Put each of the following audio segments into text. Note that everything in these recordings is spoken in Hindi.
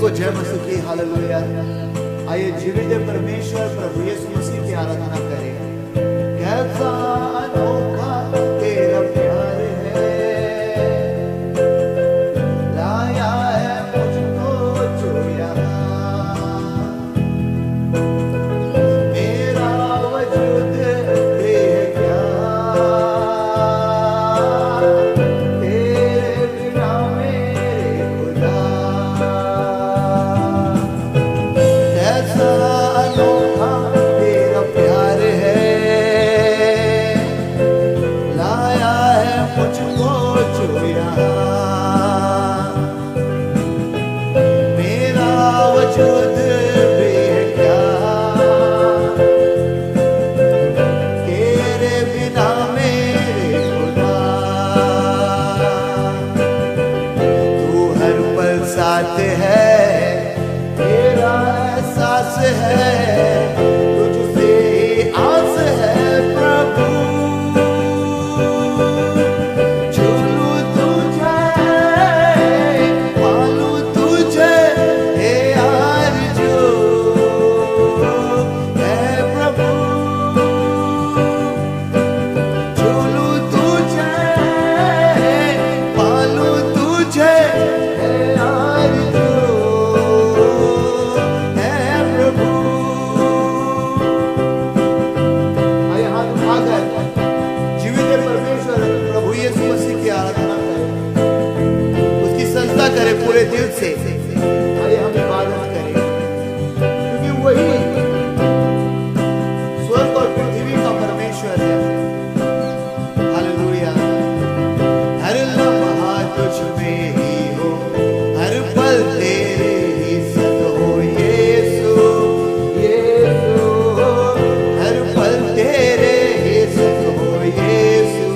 को जय मसीह की हालेलुया। आइए जीवित परमेश्वर प्रभु यीशु मसीह की आराधना करें। कैसा अनोखा तेरा प्यार है, लाया है मुझको जो यहाँ। मेरा वजूद बेक्या, तेरे बिना मेरे खुदा। कैसा अनोखा तेरा प्यार है, लाया है मुझको जो यहाँ। मेरा वजूद बेक्या, तेरे बिना मेरे खुदा। तू हर पल साथ है, तेरा एहसास है, तुझसे आस है प्रभु। चलूं तुझे, पालूं तुझे, हे आरज़ू है प्रभु। चलूं तुझे, पालूं तुझे, हे आरज़ू है प्रभु। आइए हाथ उठाकर जीवित परमेश्वर प्रभु यीशु मसीह की आराधना करें, उसकी सजदा करें पूरे दिल से। आइए हम इबादत करें, क्योंकि वही स्वर्ग और पृथ्वी का परमेश्वर है। हालेलुया। हर लम्हा तुझ में ही हो, हर पल तेरे ही संग हो यीशु, यीशु। हर पल तेरे ही संग हो यीशु,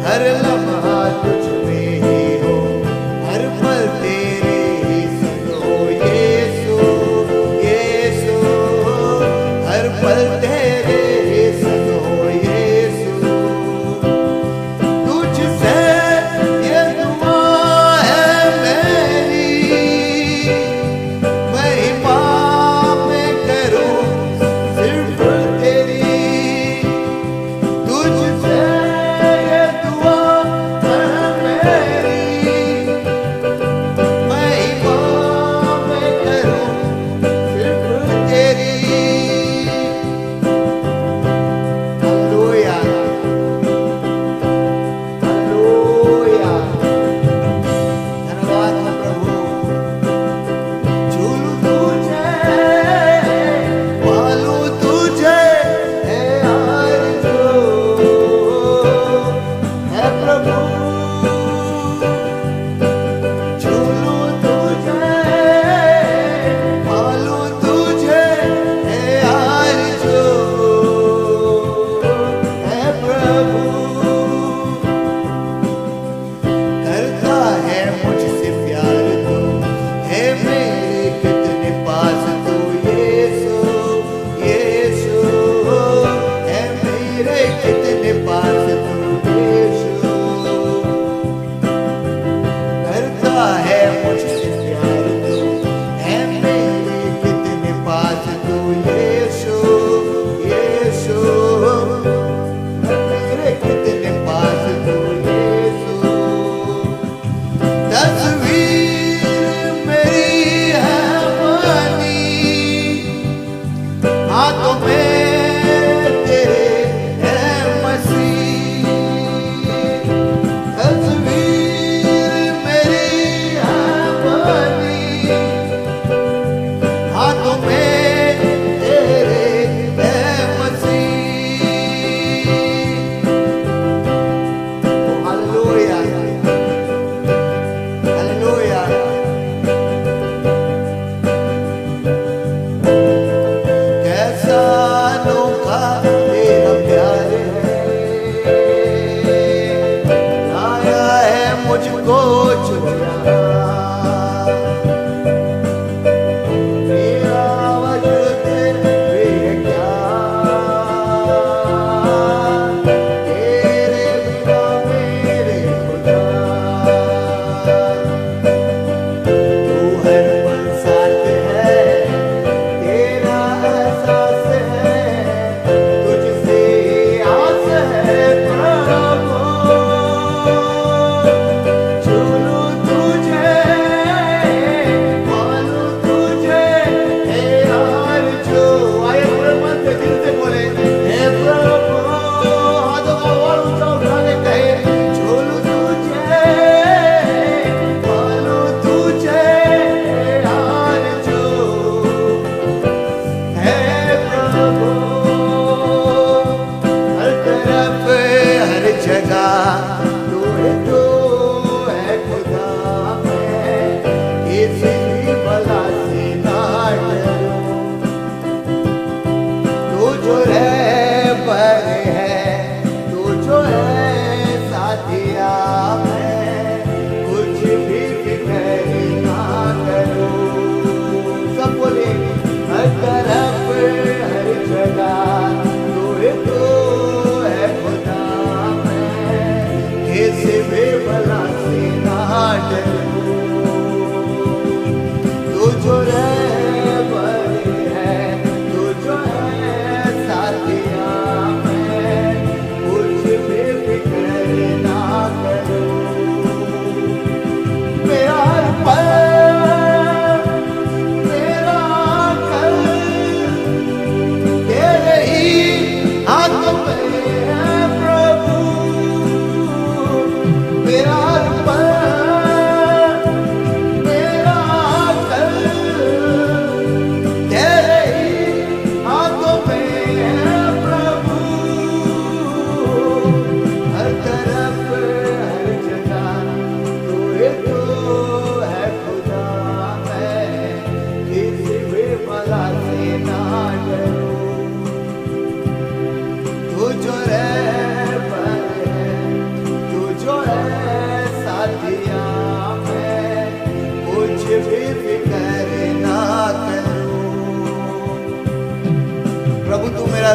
हर लम्हा तुझ में ही हो, हर पल तेरे ही संग हो यीशु, यीशु। हर पल तेरे ही संग हो यीशु। तुझसे ये दुआ है मेरी, महिमा मैं करूं सिर्फ तेरी। तुझसे ये दुआ है मेरी, महिमा मैं करूं सिर्फ तेरी। Hallelujah, hallelujah. धन्यवाद है प्रभु। झूलूं तुझे, पालूं तुझे, हे आरज़ू है प्रभु। झूलूं तुझे, पालूं तुझे, हे आरज़ू है प्रभु। करता है मुझसे प्यार तू, है मेरे कितने पास तू यीशु, यीशु। है मेरे कितने पास तू यीशु। करता है मुझसे प्यार तू, है मेरे कितने पास तू यीशु, यीशु। है मेरे कितने पास तू यीशु। तस्वीर मेरी है बनी, हाथों में तेरे है मसीह। तस्वीर मेरी है बनी, हाथों में तेरे है मसीह। Hallelujah, hallelujah. कैसा अनोखा तेरा प्यार है, लाया है मुझको जो यहाँ। मेरा वजूद बेक्या, तेरे बिना मेरे खुदा।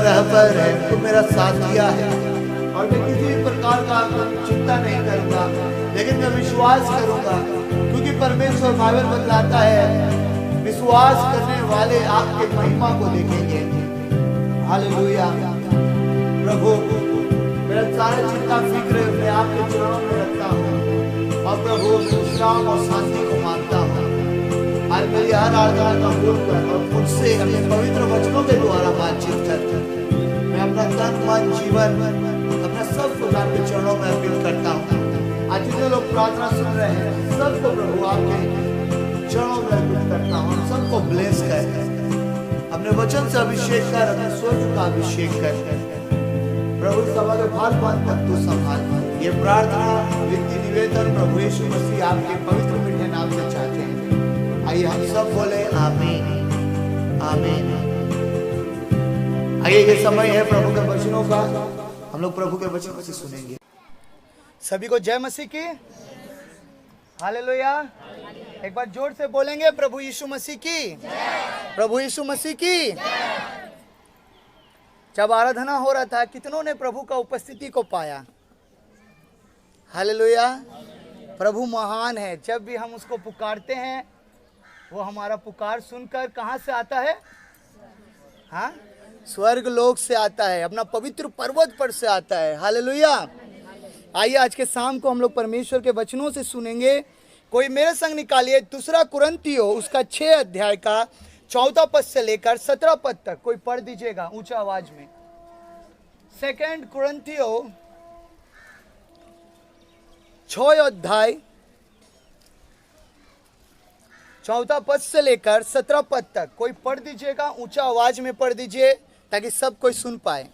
रहबर है, तू मेरा साथिया है, और मैं किसी भी प्रकार का चिंता नहीं करूंगा, लेकिन मैं विश्वास करूंगा, क्योंकि परमेश्वर बाइबल बतलाता है विश्वास करने वाले आपके महिमा को देखेंगे। हालेलुया। प्रभु मेरा सारा चिंता फिक्र मैं आपके चरणों में रखता हूँ, और प्रभु विश्राम और शांति को मांगता हूँ। आज मेरी हर आराधना कबूल कर और मुझसे अपने पवित्र वचनों के द्वारा बातचीत कर। मैं अपना तन मन जीवन अपना सब कुछ आपके चरणों में अर्पित करता हूँ। आज जितने लोग प्रार्थना सुन रहे हैं सबको प्रभु आपके चरणों में अर्पित करता हूँ। सबको ब्लेस कर, अपने वचन से अभिषेक कर, अपने स्वर्ग का अभिषेक कर। प्रभु सभा के भाग तक तू संभाल। ये प्रार्थना विनती निवेदन प्रभु यीशु मसीह आपके पवित्र मीठे नाम से चाहते हैं। आइए हम सब बोले आमीन, आमीन। आइए ये समय है प्रभु के वचनों का, हम लोग प्रभु के वचनों से सुनेंगे। सभी को जय मसीह की, हालेलुया। एक बार जोर से बोलेंगे प्रभु यीशु मसीह की, प्रभु यीशु मसीह की। जब आराधना हो रहा था कितनों ने प्रभु का उपस्थिति को पाया? हालेलुया। प्रभु महान है। जब भी हम उसको पुकारते हैं वो हमारा पुकार सुनकर कहाँ से आता है? हाँ, स्वर्ग लोक से आता है, अपना पवित्र पर्वत पर से आता है। हालेलुया। आइए आज के शाम को हम लोग परमेश्वर के वचनों से सुनेंगे। कोई मेरे संग निकालिए दूसरा कुरिन्थियों उसका 6 अध्याय का 14 पद से लेकर 17 पद तक। कोई पढ़ दीजिएगा ऊंचा आवाज में। 2 कुरिन्थियों 6 अध्याय 14 पद से लेकर 17 पद तक। कोई पढ़ दीजिएगा, ऊंचा आवाज में पढ़ दीजिए ताकि सब कोई सुन पाए।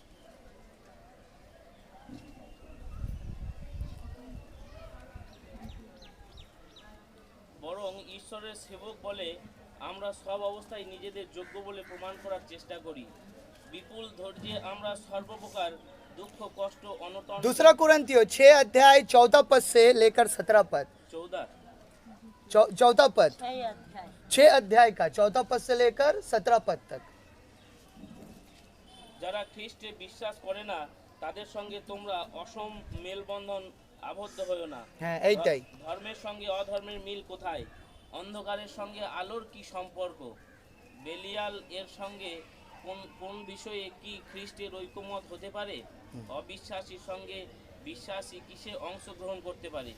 বরং ঈশ্বরের সেবক বলে আমরা সব অবস্থায় নিজেদের যোগ্য বলে প্রমাণ করার চেষ্টা করি। বিপুল ধৈর্যে আমরা সর্বপ্রকার দুঃখ কষ্ট অনটন। दूसरा कुरिन्थियों 6 अध्याय 14 पद से लेकर 17 पद। 14 पद 6 अध्याय का 14 पद से लेकर 17 पद तक। যারা খ্রিস্টে বিশ্বাস করে না তাদের সঙ্গে তোমরা অসম মেলবন্ধন আবদ্ধ হয়ো না। হ্যাঁ, এইটাই। ধর্মের সঙ্গে অধর্মের মিল কোথায়? অন্ধকারের সঙ্গে আলোর কি সম্পর্ক? বেলিয়াল এর সঙ্গে কোন বিষয়ে কি খ্রিস্টের ঐকমত হতে পারে? অবিশ্বাসীর সঙ্গে বিশ্বাসী কিসে অংশগ্রহণ করতে পারে?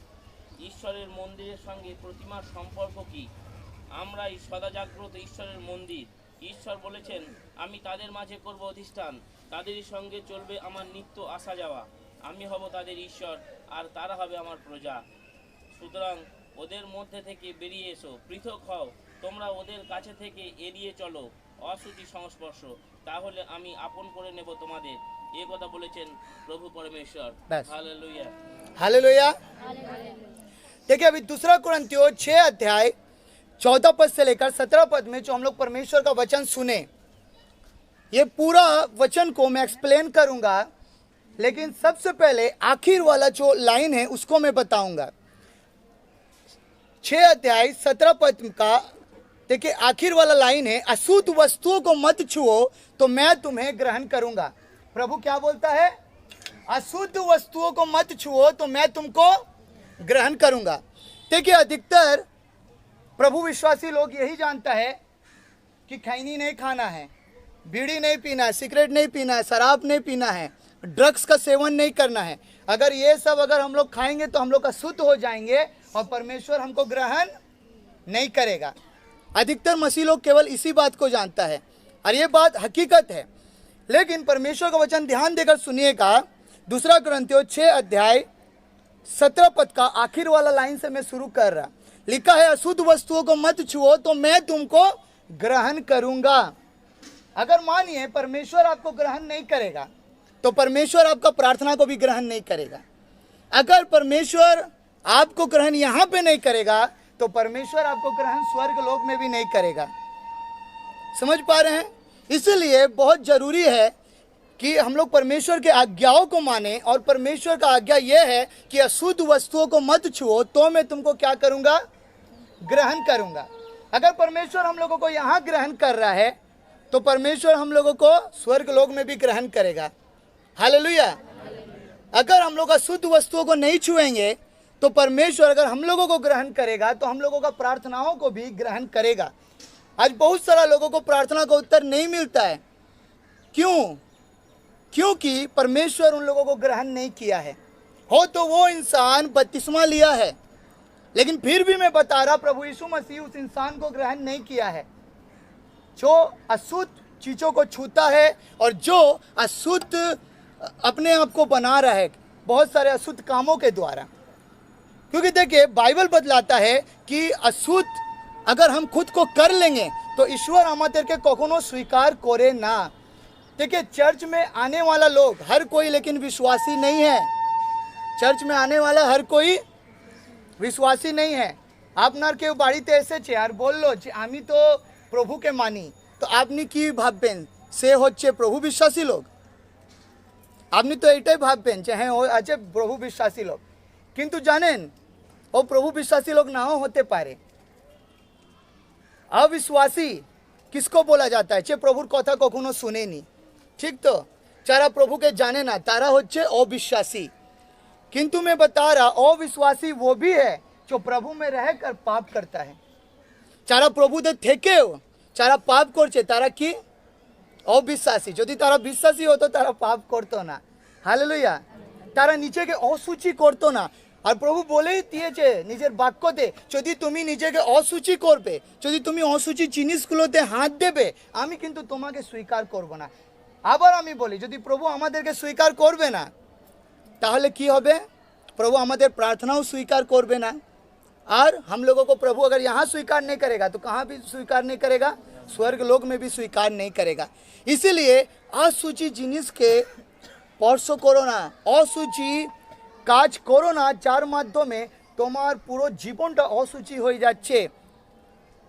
ঈশ্বরের মন্দিরের সঙ্গে প্রতিমার সম্পর্ক কি? আমরাই সদা জাগ্রত ঈশ্বরের মন্দির। ঈশ্বর বলেছেন আমি তাদের মাঝে করব অধিষ্ঠান, তাদেরই সঙ্গে চলবে আমার নিত্য আসা যাওয়া। আমি হব তাদের ঈশ্বর আর তারা হবে আমার প্রজা। সুতরাং ওদের মধ্যে থেকে বেরিয়ে এসো, পৃথক হও, তোমরা ওদের কাছে থেকে এড়িয়ে চলো অশুচি সংস্পর্শ, তাহলে আমি আপন করে নেব তোমাদের। এই কথা বলেছেন প্রভু परमेश्वर। Hallelujah, hallelujah. देखिए अभी दूसरा कुरिन्थियों 6 अध्याय 14 पद से लेकर 17 पद में जो हम लोग परमेश्वर का वचन सुने, ये पूरा वचन को मैं एक्सप्लेन करूंगा, लेकिन सबसे पहले आखिर वाला जो लाइन है उसको मैं बताऊंगा। 6 अध्याय 17 पद का देखिए आखिर वाला लाइन है, अशुद्ध वस्तुओं को मत छुओ तो मैं तुम्हें ग्रहण करूंगा। प्रभु क्या बोलता है? अशुद्ध वस्तुओं को मत छुओ तो मैं तुमको ग्रहण करूंगा। देखिए अधिकतर प्रभु विश्वासी लोग यही जानता है कि खैनी नहीं खाना है, बीड़ी नहीं पीना है, सिगरेट नहीं पीना है, शराब नहीं पीना है, ड्रग्स का सेवन नहीं करना है। अगर ये सब अगर हम लोग खाएंगे तो हम लोग अशुद्ध हो जाएंगे और परमेश्वर हमको ग्रहण नहीं करेगा। अधिकतर मसीह लोग केवल इसी बात को जानता है और ये बात हकीकत है। लेकिन परमेश्वर का वचन ध्यान देकर सुनिएगा। दूसरा कुरिन्थियों 6 अध्याय 17 पद का आखिर वाला लाइन से मैं शुरू कर रहा। लिखा है अशुद्ध वस्तुओं को मत छुओ तो मैं तुमको ग्रहण करूंगा। अगर मानिए परमेश्वर आपको ग्रहण नहीं करेगा तो परमेश्वर आपका प्रार्थना को भी ग्रहण नहीं करेगा। अगर परमेश्वर आपको ग्रहण यहाँ पे नहीं करेगा तो परमेश्वर आपको ग्रहण स्वर्ग लोक में भी नहीं करेगा। समझ पा रहे हैं? इसलिए बहुत जरूरी है कि हम लोग परमेश्वर के आज्ञाओं को माने, और परमेश्वर का आज्ञा यह है कि अशुद्ध वस्तुओं को मत छुओ तो मैं तुमको क्या करूंगा? ग्रहण करूंगा। अगर परमेश्वर हम लोगों को यहाँ ग्रहण कर रहा है तो परमेश्वर हम लोगों को स्वर्ग लोक में भी ग्रहण करेगा। हालेलुया। अगर हम लोग अशुद्ध वस्तुओं को नहीं छुएंगे तो परमेश्वर अगर हम लोगों को ग्रहण करेगा तो हम लोगों का प्रार्थनाओं को भी ग्रहण करेगा। आज बहुत सारा लोगों को प्रार्थना का उत्तर नहीं मिलता है। क्यों? क्योंकि परमेश्वर उन लोगों को ग्रहण नहीं किया है। हो तो वो इंसान बपतिस्मा लिया है, लेकिन फिर भी मैं बता रहा, प्रभु यीशु मसीह उस इंसान को ग्रहण नहीं किया है जो अशुद्ध चीज़ों को छूता है और जो अशुद्ध अपने आप को बना रहा है बहुत सारे अशुद्ध कामों के द्वारा। क्योंकि देखिए बाइबल बतलाता है कि अशुद्ध अगर हम खुद को कर लेंगे तो ईश्वर हमारे के कखनो स्वीकार करे ना। देखिए चर्च में आने वाला लोग हर कोई लेकिन विश्वासी नहीं है। चर्च में आने वाला हर कोई विश्वासी नहीं है। আপনার কেউ বাড়িতে এসেছে আর বললো যে আমি তো প্রভুকে মানি, তো আপনি কি ভাববেন সে হচ্ছে প্রভু বিশ্বাসী লোক? আপনি তো এটাই ভাববেন যে হ্যাঁ ও আছে প্রভু বিশ্বাসী লোক, কিন্তু জানেন ও প্রভু বিশ্বাসী লোক নাও হতে পারে। अविश्वासी किसको बोला जाता है? যে প্রভুর কথা কখনো শুনেনি, ঠিক তো? যারা প্রভুকে জানে না তারা হচ্ছে অবিশ্বাসী। किंतु मैं बता रहा अविश्वासी वो भी है जो प्रभु में रहकर पाप करता है। যারা প্রভুতে থেকেও যারা পাপ করছে তারা কি? অবিশ্বাসী। যদি তারা বিশ্বাসী হতো তারা পাপ করতো না। হালেলুয়া। তারা নিজেকে অসুচি করতো না। আর প্রভু বলেই দিয়েছে নিজের বাক্যতে, যদি তুমি নিজেকে অসুচি করবে, যদি তুমি অসুচি জিনিসগুলোতে হাত দেবে, আমি কিন্তু তোমাকে স্বীকার করব না। আবার আমি বলি, যদি প্রভু আমাদেরকে স্বীকার করবে না তাহলে কি হবে? प्रभु हमारे प्रार्थनाओं स्वीकार करबे ना। और हम लोगों को प्रभु अगर यहाँ स्वीकार नहीं करेगा तो कहाँ भी स्वीकार नहीं करेगा? स्वर्ग लोक में भी स्वीकार नहीं करेगा। इसीलिए असुचि जिनिस के स्पर्श करो ना, असुचि काज करो ना, जार माध्यमे तुम्हार पूरा जीवनटा असुचि हो जाच्छे।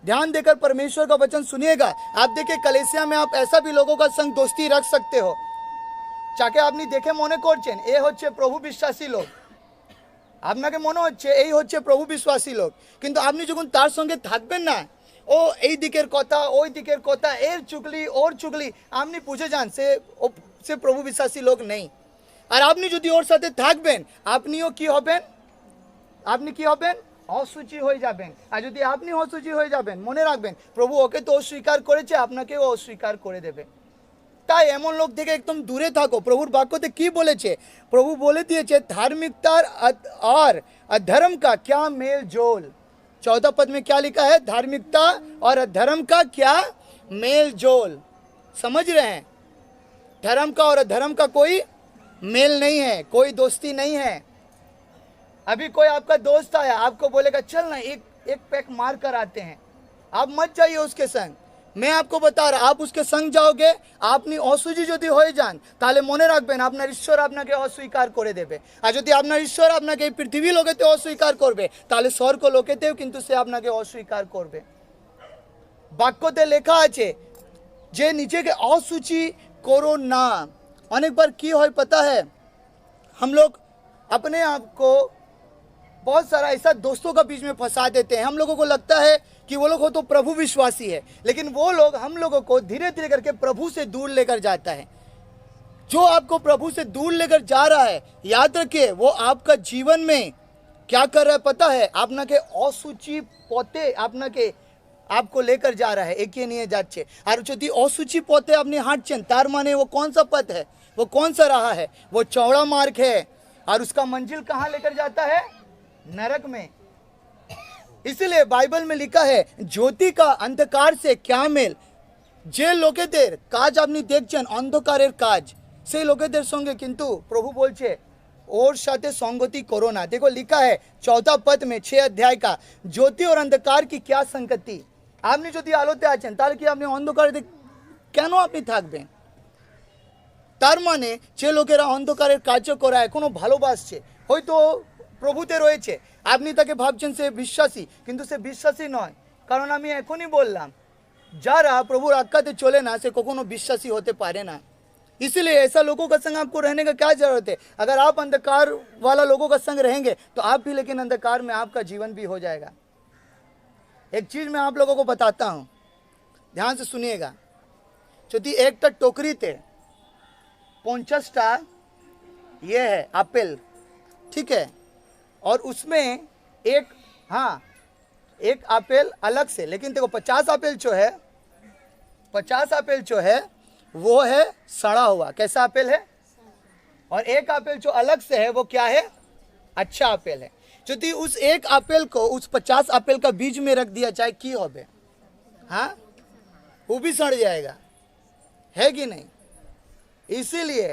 ध्यान देकर परमेश्वर का वचन सुनिएगा। आप देखिए कलीसिया में आप ऐसा भी लोगों का संग दोस्ती रख सकते हो যাকে আপনি দেখে মনে করছেন এ হচ্ছে প্রভু বিশ্বাসী লোক, আপনাকে মনে হচ্ছে এই হচ্ছে প্রভু বিশ্বাসী লোক, কিন্তু আপনি যখন তার সঙ্গে থাকবেন না, ও এই দিকের কথা ওই দিকের কথা, এর চুগলি ওর চুগলি, আপনি বুঝে যান সে প্রভু বিশ্বাসী লোক নেই। আর আপনি যদি ওর সাথে থাকবেন আপনিও কি হবেন? আপনি কি হবেন? অসুচি হয়ে যাবেন। আর যদি আপনি অসুচি হয়ে যাবেন, মনে রাখবেন প্রভু ওকে তো অস্বীকার করেছে, আপনাকেও অস্বীকার করে দেবে। তাই এমন লোক থেকে একদম দূরে থাকো। প্রভুর বাক্যতে কি বলেছে? প্রভু বলে দিয়েছে धार्मिकता और अधर्म का क्या मेल जोल। 14 पद में क्या लिखा है? धार्मिकता और अधर्म का क्या मेल जोल। समझ रहे हैं? धर्म का और अधर्म का कोई मेल नहीं है, कोई दोस्ती नहीं है। अभी कोई आपका दोस्त आया, आपको बोलेगा चल ना एक पैक मार कर आते हैं, आप मत जाइए उसके संग। मैं आपको बता रहा, आप उसके संग जाओगे আপনি অসুচি যদি হয়ে যান তাহলে মনে রাখবেন আপনার ঈশ্বর আপনাকে অস্বীকার করে দেবে। আর যদি আপনার ঈশ্বর আপনাকে এই পৃথিবী লোকেতে অস্বীকার করবে তাহলে স্বর্গ লোকেতেও কিন্তু সে আপনাকে অস্বীকার করবে। বাক্যতে লেখা আছে যে নিজেকে অসুচি করো না। অনেক बार কি হয় पता है, हम लोग अपने आप को बहुत सारा ऐसा दोस्तों का बीच में फंसा देते हैं। हम लोगों को लगता है कि वो लोग हो तो प्रभु विश्वासी है, लेकिन वो लोग हम लोगों को धीरे धीरे करके प्रभु से दूर लेकर जाता है। जो आपको प्रभु से दूर लेकर जा रहा है, याद रखिए वो आपका जीवन में क्या कर रहा है पता है? আপনাকে অসুচি পথে आपको लेकर जा रहा है, এগিয়ে নিয়ে যাচ্ছে। আর যদি অসুচি পথে আপনি হাঁটছেন তার মানে वो कौन सा पथ है? वो कौन सा राह है? वो चौड़ा मार्ग है और उसका मंजिल कहाँ लेकर जाता है? नरक में। इसलिए बाइबल में लिखा है ज्योति का अंधकार से क्या मेल। যে লোকেদের কাজ আপনি দেখছেন অন্ধকারের কাজ, সেই লোকেদের সঙ্গে কিন্তু প্রভু বলছে ওর সাথে संगति करो ना। देखो लिखा है 14 पद में 6 अध्याय का, ज्योति और अंधकार की क्या संगति। আপনি যদি আলোতে আছেন তাহলে কি আপনি অন্ধকারে কেন আপনি থাকবেন? তার মানে যে লোকেরা অন্ধকারের কার্য করে এখনো ভালোবাসছে, হয়তো প্রভুতে রয়েছে, আপনি তাকে ভাবছেন সে বিশ্বাসী, কিন্তু সে বিশ্বাসী নয়। কারণ আমি এখনই বললাম যারা প্রভুর আজ্ঞাতে চলে না সে কখনো বিশ্বাসী হতে পারে না। इसलिए ऐसा लोगों का संग आपको रहने का क्या जरूरत है? अगर आप अंधकार वाला लोगों का संग रहेंगे तो आप भी, लेकिन अंधकार में आपका जीवन भी हो जाएगा। एक चीज़ मैं आप लोगों को बताता हूँ, ध्यान से सुनिएगा। যদি একটা टोकरीते 50टा ये है एप्पल, ठीक है, और उसमें एक, हाँ, एक एप्पल अलग से, लेकिन देखो 50 एप्पल जो है, 50 एप्पल जो है वो है सड़ा हुआ, कैसा एप्पल है, और एक एप्पल जो अलग से है वो क्या है, अच्छा एप्पल है। यदि उस एक एप्पल को उस 50 एप्पल का बीज में रख दिया जाए की होबे, हाँ, वो भी सड़ जाएगा, है कि नहीं। इसीलिए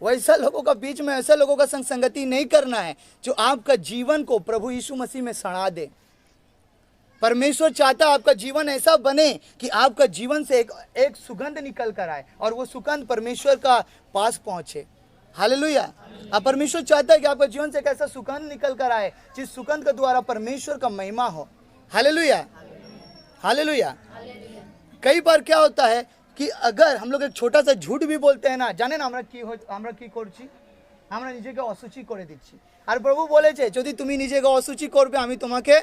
वैसा लोगों का बीच में ऐसे लोगों का संगति नहीं करना है जो आपका जीवन को प्रभु यीशु मसीह में सड़ा दे। परमेश्वर चाहता है आपका जीवन ऐसा बने कि आपका जीवन से एक सुगंध निकल कर आए और वो सुगंध परमेश्वर का पास पहुंचे। हालेलुया। अब परमेश्वर चाहता है कि आपका जीवन से एक ऐसा सुगंध निकल कर आए जिस सुगंध के द्वारा परमेश्वर का महिमा हो। Hallelujah, hallelujah. कई बार क्या होता है कि अगर हम लोग एक छोटा सा झूठ भी बोलते हैं ना, जाने ना আমরা কি করছি, আমরা নিজেকে অসুচি করে দিচ্ছি। আর প্রভু বলেছে যদি তুমি নিজেকে অসুচি করবে আমি তোমাকে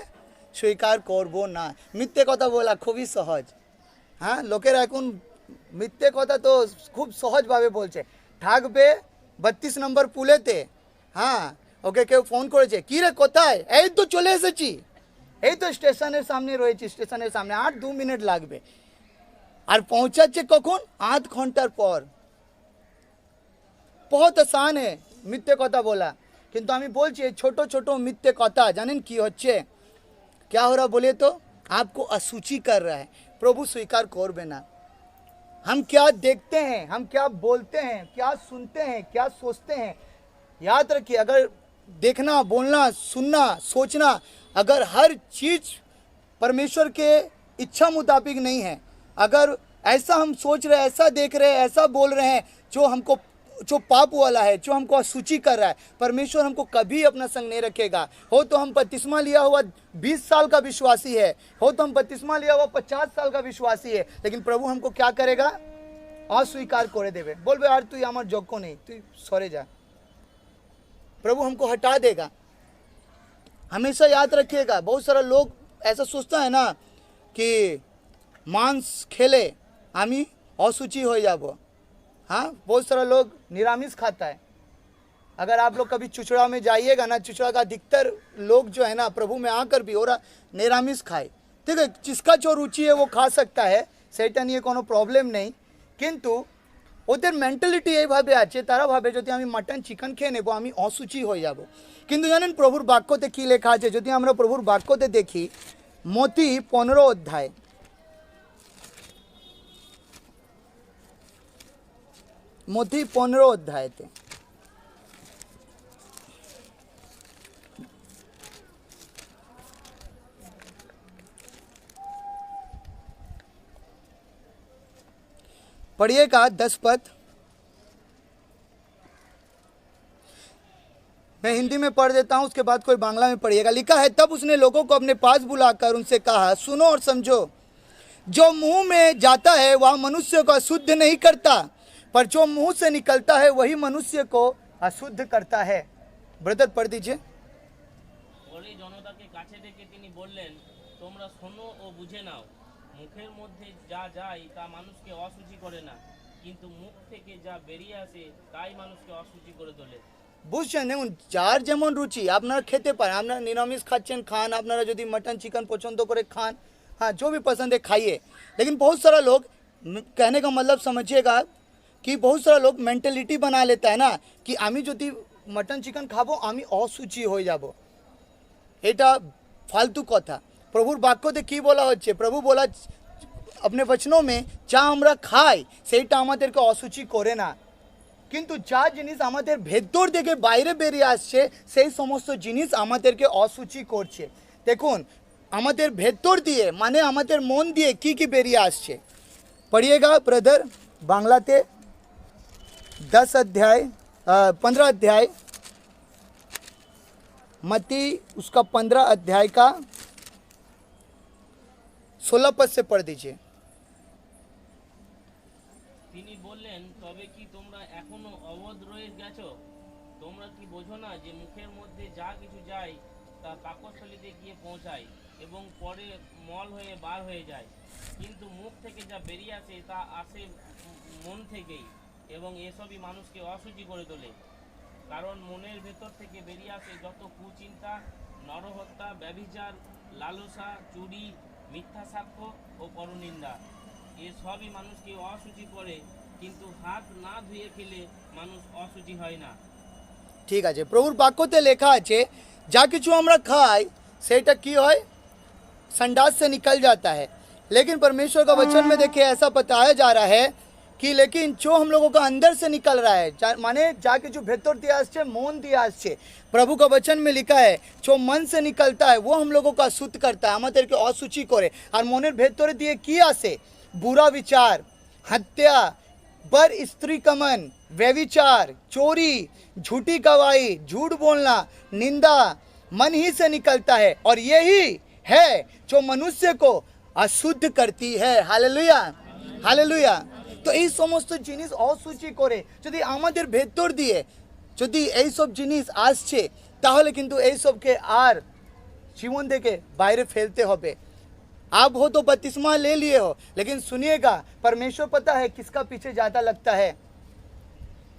স্বীকার করব না। মিথ্যে কথা বলা খুবই সহজ, হ্যাঁ, লোকেরা এখন মিথ্যে কথা তো খুব সহজভাবে বলছে। থাকবে 32 নম্বর পুলেতে, হ্যাঁ, ওকে কেউ ফোন করেছে, কি রে কোথায়, এই তো চলে এসেছি, এই তো স্টেশনের সামনে রয়েছি, স্টেশনের সামনে 8-2 মিনিট লাগবে, আর পৌঁছাচ্ছে কখন, আধ ঘন্টার পর। बहुत आसान है मिथ्ये কথা बोला, কিন্তু আমি বলছি এই ছোট ছোট মিথ্যে কথা জানেন কি হচ্ছে, क्या हो रहा बोले तो आपको असूची कर रहा है। प्रभु स्वीकार करबे ना। हम क्या देखते हैं, हम क्या बोलते हैं, क्या सुनते हैं, क्या सोचते हैं, याद रखिए अगर देखना, बोलना, सुनना, सोचना, अगर हर चीज परमेश्वर के इच्छा मुताबिक नहीं है, अगर ऐसा हम सोच रहे हैं, ऐसा देख रहे हैं, ऐसा बोल रहे हैं जो हमको, जो पाप वाला है, जो हमको असूची कर रहा है, परमेश्वर हमको कभी अपना संग नहीं रखेगा। हो तो हम बपतिस्मा लिया हुआ 20 साल का विश्वासी है, हो तो हम बपतिस्मा लिया हुआ 50 साल का विश्वासी है, लेकिन प्रभु हमको क्या करेगा, अस्वीकार करे देवे, बोलबे यार तू আমার যোগ্য नहीं, तू सरे जा, प्रभु हमको हटा देगा। हमेशा याद रखिएगा, बहुत सारा लोग ऐसा सोचता है ना कि मांस खेले आमी असुचि हो जाबो। हाँ, बहुत सारा लोग निरामिष खाता है। अगर आप लोग कभी चुचड़ा में जाइएगा ना, चुचड़ा का अधिकतर लोग जो है ना प्रभु में आकर भी और निरामिष खाए, ठीक है, जिसका जो रुचि है वो खा सकता है, সেটা নিয়ে কোনো প্রবলেম নেই, কিন্তু ওদের মেন্টালিটি এইভাবে আছে, তারা ভাবে যদি আমি মাটন চিকেন খেয়ে নেব আমি অসুচি হয়ে যাব। কিন্তু জানেন প্রভুর বাক্যতে কি লেখা আছে, যদি আমরা প্রভুর বাক্যতে দেখি মতি 15 অধ্যায়, मती 15 अध्याय थे, पढ़िएगा 10 पद। मैं हिंदी में पढ़ देता हूं, उसके बाद कोई बांग्ला में पढ़िएगा। लिखा है, तब उसने लोगों को अपने पास बुलाकर उनसे कहा, सुनो और समझो, जो मुंह में जाता है वह मनुष्य को अशुद्ध नहीं करता, पर जो मुंह से निकलता है वही मनुष्य को अशुद्ध करता है। ब्रदर पढ़ दीजिए। পরে জনতাকে কাছে ডেকে তিনি বললেন, তোমরা শোনো ও বুঝে নাও, মুখের মধ্যে যা যায় তা মানুষকে অশুচি করে না, কিন্তু মুখ থেকে যা বেরিয়ে আসে তাই মানুষকে অশুচি করে তোলে। বুঝছেন, দেখুন যার যেমন রুচি আপনারা খেতে পারেন, আপনারা নিরামিষ খাচ্ছেন খান, আপনারা যদি मटन चिकन पसंद করে खान, हाँ जो भी पसंद है खाइए। लेकिन बहुत सारा लोग, कहने का मतलब समझिएगा कि बहुत सारा लोग मेंटालिटी बना लेता है ना कि आमी যদি मटन चिकन खाबो आमी असुचि हो जाबो, এটা फालतू কথা। প্রভুর বাক্যতে কি বলা হচ্ছে, প্রভু বলা अपने वचनों में যা আমরা খাই সেইটা আমাদেরকে অসুচি করে না, কিন্তু যা জিনিস আমাদের ভেতর থেকে বাইরে বেরিয়ে আসছে সেই সমস্ত জিনিস আমাদেরকে অসুচি করছে। দেখুন আমাদের ভেতর দিয়ে মানে আমাদের মন দিয়ে কি কি বেরিয়ে আসছে, পড়িয়েगा ब्रदर বাংলাতে 10 अध्याय 15 अध्याय मती उसका 15 अध्याय का 16 पद से पढ़ दीजिए। তিনি বললেন, তবে কি তোমরা এখনো অবধ রয়ে গেছো? তোমরা কি বোঝো না যে মুখের মধ্যে যা কিছু যায় তা পাকস্থলীতে গিয়ে পৌঁছায় এবং পরে মল হয়ে বার হয়ে যায়, কিন্তু মুখ থেকে যা বেরিয়ে আসে তা আসে মন থেকেই, এবং এসবই মানুষকে অশুচি করে তোলে। কারণ মনের ভেতর থেকে বেরিয়ে আসে যত কুচিন্তা, নরহত্যা, ব্যভিচার, লালসা, চুরি, মিথ্যা সাক্ষ্য ও পরনিন্দা। এসবই মানুষকে অশুচি করে, কিন্তু হাত না ধুয়ে খেলে মানুষ অশুচি হয় না। ঠিক আছে, প্রভুর বাক্যতে লেখা আছে যা কিছু আমরা খাই সেটা কি হয়, संडास से निकल जाता है। लेकिन परमेश्वर का वचन में देखिए ऐसा बताया जा रहा है कि लेकिन जो हम लोगों का अंदर से निकल रहा है, माने जाके जो भीतर दिया आसছে মন দিয়ে আসছে, प्रभु का वचन में लिखा है जो मन से निकलता है वो हम लोगों का शुद्ध करता है, আমাদেরকে অশুচি করে। আর মনের ভেতরে দিয়ে কি আসে, बुरा विचार, हत्या, बर स्त्री कमन, व्यभिचार, चोरी, झूठी गवाही, झूठ बोलना, निंदा मन ही से निकलता है, और यही है जो मनुष्य को अशुद्ध करती है। Hallelujah, hallelujah. तो এই সমস্ত জিনিস অশুচি করে যদি আমাদের ভেতর দিয়ে যদি এই সব জিনিস আসছে, তাহলে কিন্তু এই সবকে আর জীবন থেকে বাইরে ফেলতে হবে। आप हो तो बपतिस्मा ले लिए हो, लेकिन सुनिएगा परमेश्वर पता है किसका पीछे ज़्यादा लगता है।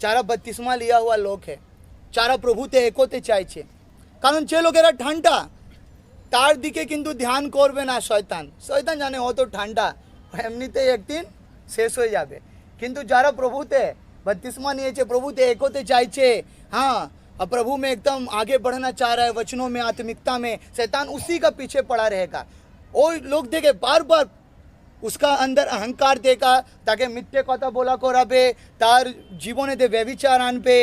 যারা बपतिस्मा लिया हुआ लोग है, যারা প্রভুতে এক হতে চাইছে। কারণ যে লোকেরা ঠান্ডা তার দিকে কিন্তু ধ্যান করবে না শয়তান। শয়তান জানে ও তো ঠান্ডা, এমনিতেই একদিন শেষ হয়ে যাবে। কিন্তু যারা প্রভুতে बपतिस्मा নিয়েছে, প্রভুতে এক হতে চাইছে, हाँ, अब प्रभु में एकदम आगे बढ़ना चाह रहा है, वचनों में, आत्मिकता में, शैतान उसी का पीछे पड़ा रहेगा। वो लोग देखे बार बार उसका अंदर अहंकार देगा, ताकि मिथ्या कथा बोला कराबे, तार जीवने दे व्यभिचार आनबे,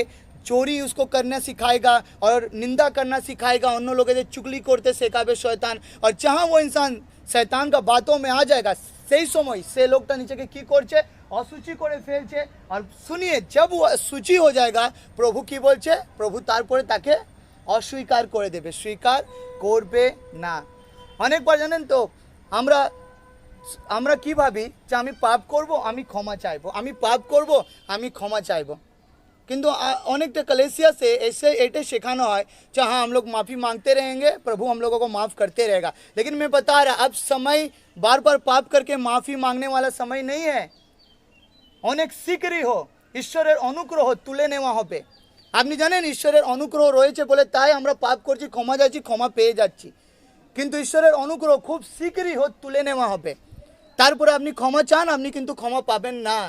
चोरी उसको करना सिखाएगा और निंदा करना सिखाएगा, अन्य लोगों से चुगली करते सिखाबे शैतान। और जहाँ वो इंसान शैतान का बातों में आ जाएगा, সেই সময় সে লোকটা নিজেকে কি করছে, অশুচি করে ফেলছে। আর শুনিয়ে जब वो अशुचि हो जाएगा, প্রভু কি বলছে, প্রভু তারপরে তাকে অস্বীকার করে দেবে, স্বীকার করবে না। অনেকবার জানেন তো আমরা আমরা কি ভাবি যে আমি পাপ করব, আমি ক্ষমা চাইবো, আমি পাপ করব, আমি ক্ষমা চাইবো। किंतु अनेकटा कलेसिया से ऐसे एटे सिखाना है कि हाँ हम लोग माफ़ी मांगते रहेंगे, प्रभु हम लोगों को माफ़ करते रहेगा। लेकिन मैं बता रहा, अब समय बार बार पाप करके माफ़ी मांगने वाला समय नहीं है। অনেক শিকরি হো ঈশ্বরের অনুগ্রহ তুলে নেওয়া হবে। আপনি জানেন ঈশ্বরের অনুগ্রহ রয়েছে বলে তাই আমরা পাপ করছি, ক্ষমা যাচ্ছি, ক্ষমা পেয়ে যাচ্ছি। কিন্তু ঈশ্বরের অনুগ্রহ খুব শিগগিরই তুলে নেওয়া হবে। তারপরে আপনি ক্ষমা চান, আপনি কিন্তু ক্ষমা পাবেন না।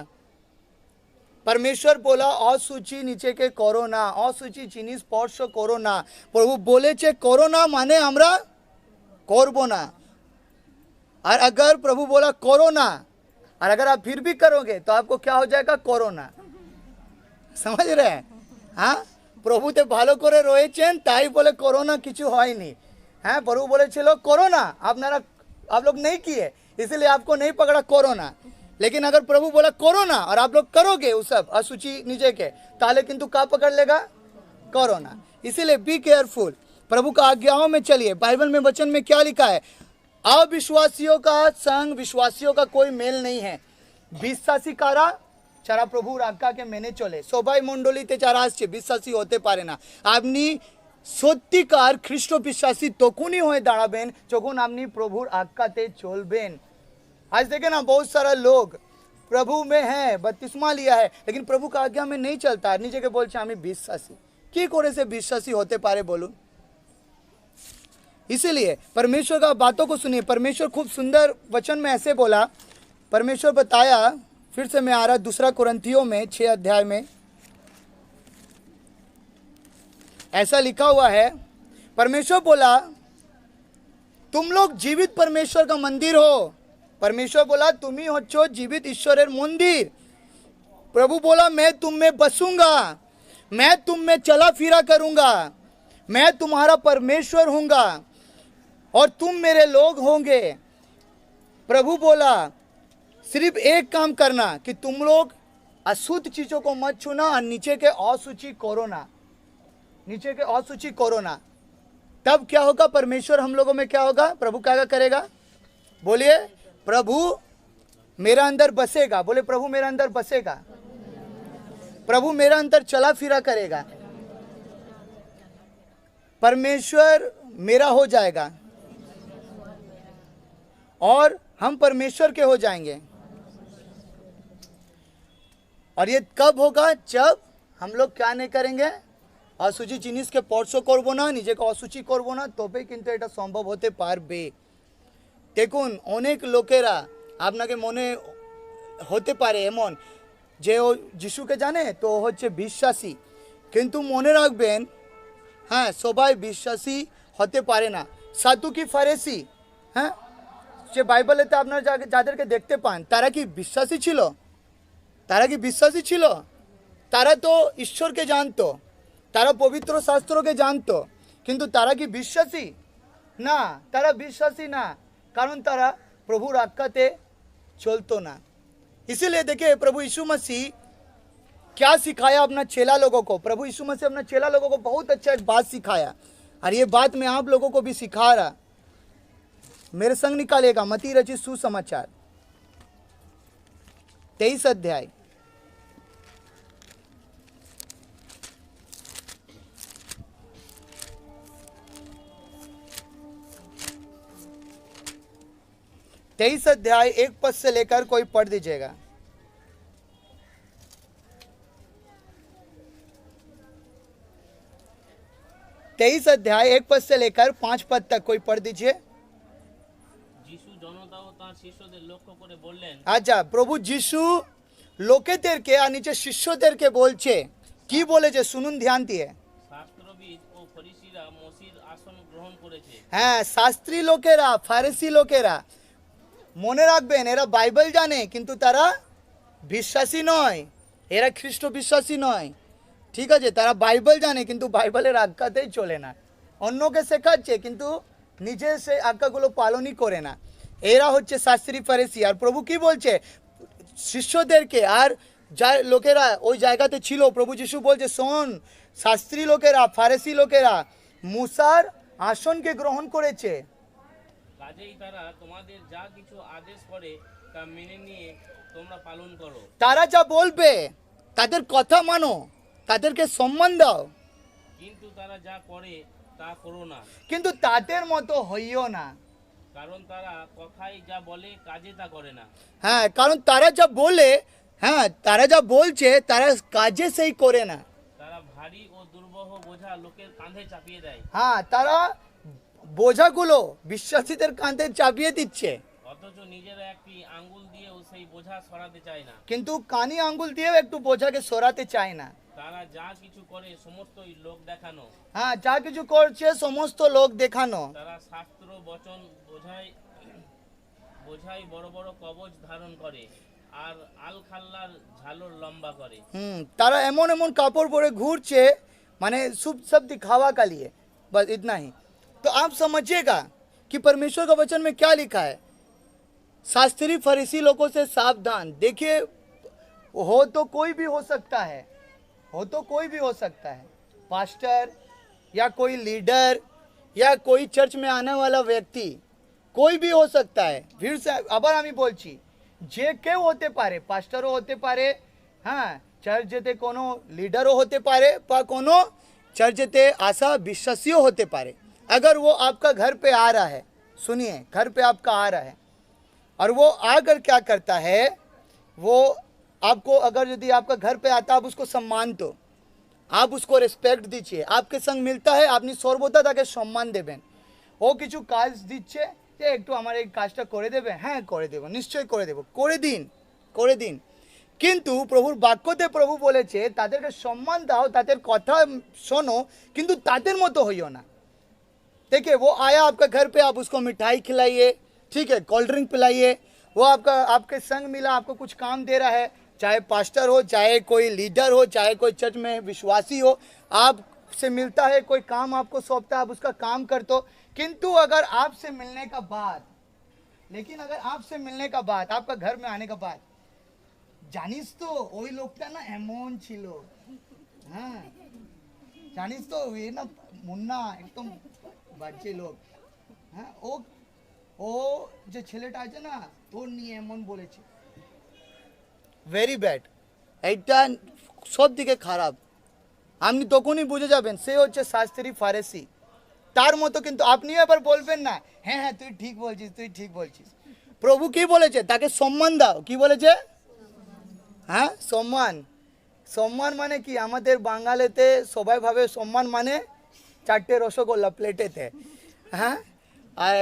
परमेश्वर बोला অশুচি নিচেকে করো না, অশুচি জিনিস স্পর্শ করো না। প্রভু বলেছে করো না মানে আমরা করব না। और अगर प्रभु बोला करो ना, और अगर आप फिर भी करोगे तो आपको क्या हो जाएगा, कोरोना। समझ रहे हैं? हाँ, प्रभु तो ভালো করে রয়েছেন তাই বলে कोरोना কিছু হয়নি। हाँ, प्रभु বলেছিল कोरोना आप लोग नहीं किए इसलिए आपको नहीं पकड़ा कोरोना। लेकिन अगर प्रभु बोला कोरोना और आप लोग करोगे वो सब अशुचि नीचे के, ताले किंतु का पकड़ लेगा, कोरोना। इसीलिए बी केयरफुल, प्रभु का आज्ञाओं में चलिए। बाइबल में वचन में क्या लिखा है, अविश्वासियों का संग विश्वासियों का कोई मेल नहीं है। বিশ্বাসী কারা, যারা প্রভুর আজ্ঞাকে মেনে চলে। সবাই মণ্ডলীতে যারা আসছে বিশ্বাসী হতে পারে না। আপনি সত্যিকার খ্রিস্ট বিশ্বাসী তখনই হয়ে দাঁড়াবেন যখন আপনি প্রভুর আজ্ঞাতে চলবেন। आज देखे ना बहुत सारा लोग प्रभु में है, बपतिस्मा लिया है, लेकिन प्रभु का आज्ञा में नहीं चलता। नीचे के बोलছে আমি বিশ্বাসী, কি করে से বিশ্বাসী होते पारे बोलूं। इसीलिए परमेश्वर का बातों को सुनिए। परमेश्वर खूब सुंदर वचन में ऐसे बोला, परमेश्वर बताया, फिर से मैं आ रहा 2 कुरिन्थियों में 6 अध्याय में ऐसा लिखा हुआ है। परमेश्वर बोला तुम लोग जीवित परमेश्वर का मंदिर हो। परमेश्वर बोला तुम्ही हो जीवित ईश्वरेर मंदिर। प्रभु बोला मैं तुम में बसूंगा, मैं तुम में चला फिरा करूंगा, मैं तुम्हारा परमेश्वर हूँगा और तुम मेरे लोग होंगे। प्रभु बोला सिर्फ एक काम करना कि तुम लोग अशुद्ध चीज़ों को मत छूना और नीचे के अशुचि करो ना, नीचे के अशुचि करो ना। तब क्या होगा, परमेश्वर हम लोगों में क्या होगा, प्रभु क्या करेगा, बोलिए प्रभु मेरा अंदर बसेगा। बोले प्रभु मेरा अंदर बसेगा, प्रभु मेरा अंदर चला फिरा करेगा, परमेश्वर मेरा हो जाएगा और हम परमेश्वर के हो जाएंगे। और ये कब होगा? जब हम लोग क्या नहीं करेंगे, অসুচি জিনিসকে স্পর্শ করব না, নিজেকে অসুচি করব না, তবে কিন্তু এটা সম্ভব হতে পারবে। দেখুন অনেক লোকেরা আপনাকে মনে হতে পারে এমন যে ও যিশুকে জানে তো ও হচ্ছে বিশ্বাসী, কিন্তু মনে রাখবেন হ্যাঁ সবাই বিশ্বাসী হতে পারে না। সাদুকি ফারেসি, হ্যাঁ যে বাইবেলেতে আপনারা যাদেরকে দেখতে পান তারা কি বিশ্বাসী ছিল? তারা কি বিশ্বাসী ছিল? তারা তো ঈশ্বরকে জানতো, তারা পবিত্র শাস্ত্রকে জানতো, কিন্তু তারা কি বিশ্বাসী? না, তারা বিশ্বাসী না, কারণ তারা প্রভুর আজ্ঞাতে চলতো না। इसीलिए देखिए प्रभु यीशु मसीह क्या सिखाया अपना चेला लोगों को। प्रभु यीशु मसीह अपना चेला लोगों को बहुत अच्छा एक बात सिखाया, और ये बात मैं आप लोगों को भी सिखा रहा। मेरे संग निकालेगा मत्ती रचित सुसमाचार 23 अध्याय 23 अध्याय 1 पद से लेकर कोई पढ़ दीजिएगा। 23 अध्याय 1 पद से लेकर 5 पद तक कोई पढ़ दीजिए। যিশু জনতা ও তার শিষ্যদের লক্ষ্য করে বললেন, আচ্ছা, প্রভু যিশু লোকেদেরকে আর নিচে শিষ্যদেরকে বলছে, কি বলেছে শুনুন ধ্যান দিয়ে। শাস্ত্রবিদ ও ফরিসিরা মসির আসন গ্রহণ করেছে। হ্যাঁ, শাস্ত্রী লোকেরা, ফারিসি লোকেরা, মনে রাখবেন এরা বাইবেল জানে কিন্তু তারা বিশ্বাসী নয়, এরা খ্রিস্ট বিশ্বাসী নয়। ঠিক আছে, তারা বাইবেল জানে কিন্তু বাইবেলের আজ্ঞাতেই চলে না, অন্যকে শেখাচ্ছে কিন্তু নিজে সেই আজ্ঞাগুলো পালনই করে না। এরা হচ্ছে শাস্ত্রী ফারিসি। আর প্রভু কি বলছে শিষ্যদেরকে, আর যা লোকেরা ওই জায়গাতে ছিল, প্রভু যিশু বলছে শোন, শাস্ত্রী লোকেরা, ফারিসি লোকেরা মুসার আসনকে গ্রহণ করেছে, কাজেই তারা তোমাদের যা কিছু আদেশ করে তা মেনে নিয়ে তোমরা পালন করো। তারা যা বলবে তাদের কথা মানো, তাদেরকে সম্মান দাও, কিন্তু তারা যা করে তা করো না, কিন্তু তাদের মতো হইও না। কারণ তারা কথায় যা বলে কাজে তা করে না। হ্যাঁ, কারণ তারা যা বলে, হ্যাঁ তারা যা বলছে তারা কাজে সেই করে না। তারা ভারী ও দুর্বহ বোঝা লোকের কাঁধে চাপিয়ে দেয়, হ্যাঁ, তারা বোঝাগুলো বিশ্বাসীদের কাঁধে চাপিয়ে দিচ্ছে, অথচ নিজেরা একটি আঙ্গুল দিয়েও সেই বোঝা সরাতে চায় না। কিন্তু কানি আঙ্গুল দিয়েও একটু বোঝাকে সরাতে চায় না। তারা যা কিছু করে সমস্তই লোক দেখানো। হ্যাঁ, যা কিছু করছে সমস্ত লোক দেখানো। তারা শাস্ত্র বচন বোঝায় বোঝাই বড় বড় কবচ ধারণ করে আর আল খাল্লার ঝালর লম্বা করে। तारा एमन एमन कापड़ परे घूरছে माने शुभ सब दिखावा का लिए, बस इतना ही। तो आप समझिएगा कि परमेश्वर का वचन में क्या लिखा है। शास्त्री फरीसी लोगों से सावधान। देखिए, हो तो कोई भी हो सकता है, हो तो कोई भी हो सकता है, पास्टर या कोई लीडर या कोई चर्च में आने वाला व्यक्ति, कोई भी हो सकता है। फिर से আবার আমি বলছি, যে কেউ হতে পারে, পাস্টারও হতে পারে, হ্যাঁ চার্চ যেতে কোনো লিডারও হতে পারে, বা কোনো চার্চ যেতে আসা বিশ্বাসীও হতে পারে। अगर वो आपका घर पे आ रहा है, सुनिए, घर पे आपका आ रहा है और वो आकर क्या करता है, वो आपको, अगर यदि आपका घर पे आता आप उसको सम्मान दो, आप उसको রেসপেক্ট দিচ্ছে, आपके संग मिलता है, আপনি সর্বদা তাকে সম্মান দেবেন। ও কিছু কাজ দিচ্ছে যে একটু আমার এই কাজটা করে দেবে, হ্যাঁ করে দেবো, নিশ্চয়ই করে দেবো, করে দিন, করে দিন। কিন্তু প্রভুর বাক্যতে প্রভু বলেছে তাদেরকে সম্মান দাও, তাদের কথা শোনো, কিন্তু তাদের মতো হইও না। देखिए, वो आया आपका घर पे, आप उसको मिठाई खिलाइए, ठीक है, कोल्ड ड्रिंक पिलाइए, वो आपके संग मिला, आपको कुछ काम दे रहा है, चाहे पास्टर हो, चाहे कोई लीडर हो, चाहे कोई चर्च में विश्वासी हो, आपसे मिलता है, कोई काम आपको सौंपता है, आप उसका काम करते हो। किंतु अगर आपसे मिलने का बाद, लेकिन अगर आपसे मिलने का बाद, आपका घर में आने का बाद, জানিস তো ওই লোকটা না এমন ছিল, হ্যাঁ জানিস তো ওই না মুন্না একদম বাজে লোক, হ্যাঁ ও যে ছেলেটা আছে না তোর নিয়ে এমন বলেছে, ভেরি ব্যাড, এইটা সব দিকে খারাপ। আপনি তখনই বুঝে যাবেন সে হচ্ছে শাস্ত্রী ফারেসি। তার মতো কিন্তু আপনিও এবার বলবেন না, হ্যাঁ হ্যাঁ তুই ঠিক বলছিস, তুই ঠিক বলছিস। প্রভু কি বলেছে, তাকে সম্মান দাও, কি বলেছে, হ্যাঁ সম্মান, সম্মান মানে কি আমাদের বাঙালিতে সবাই ভাবে সম্মান মানে 4টে রসগোল্লা প্লেটেতে, হ্যাঁ আর